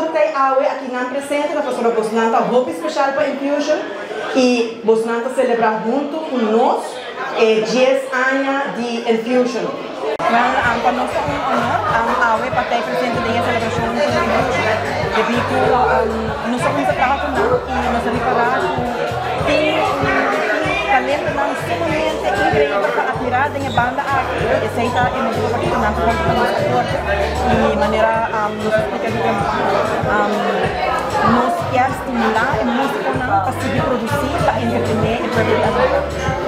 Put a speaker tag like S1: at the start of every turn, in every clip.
S1: surte awe aqui na presente da professora Bosnanta hobby especial para Infusion e Bosnanta celebrar junto conosco 10 anos de Infusion.
S2: Para nós é honor awe para ter presente da celebração de Infusion. Devido nós estamos trabalhando e nós preparamos talento não sumamente incrível para atirar da banda aqui. Essa é a motivo para que nós vamos e maneira nos explica nos quer estimular a música para seguir produzir, para entreter e para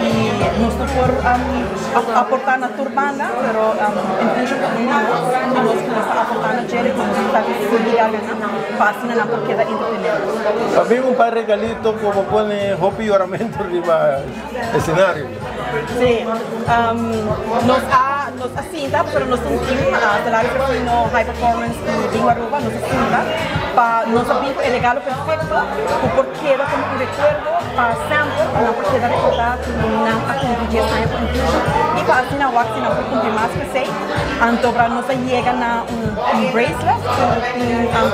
S2: e nós não por aportar na tua banda, mas Infusion nós começamos a aportar na Jerry como está seguir para assim não porque da entretenimento.
S3: Había un par de regalitos como pone Hopi y Oramento arriba del escenario.
S2: Sí, nos asinta, pero nos sentimos salário no high performance e língua aruba, nos asinta para nos abrir o legado perfeito, porque era como um recuerdo para sempre, para não poder recordar que não aconteceu essa época e para assim não vai não cumprir mais que sei, então para nós chega na bracelet,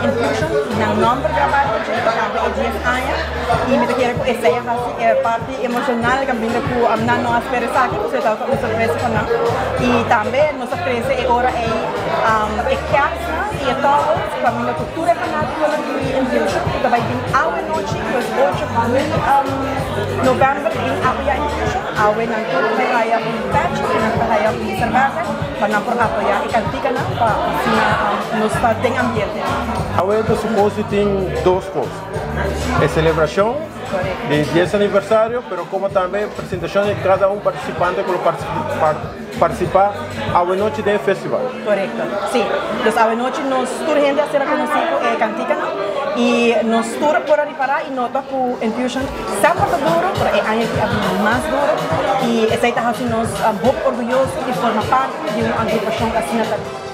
S2: Infusion, na nome gravado para 10 anos e me quero que essa é a parte emocional que me com não espera aqui, você está com surpresa com nós e também nos oferece agora é casa e todos para minha cultura fanática de Infusion que vai vir à noite, das 8 de novembro em apoiar Infusion, ao na toda praia patch, na praia cerveja, para não apoiar e cantiga para assim nos tem ambiente.
S3: A evento supõe tem duas coisas, a celebração de 10 aniversário, pero como também apresentação de cada participante que participar a noite do festival.
S2: Correcto, sí. Entonces a noche nos tour gente a ser conocido Cantícana y nos tour por reparar y nota por Infusion sempre duro, pero é año que mais duro e essa está nos muito orgulhoso de formar parte de uma agrupação assim.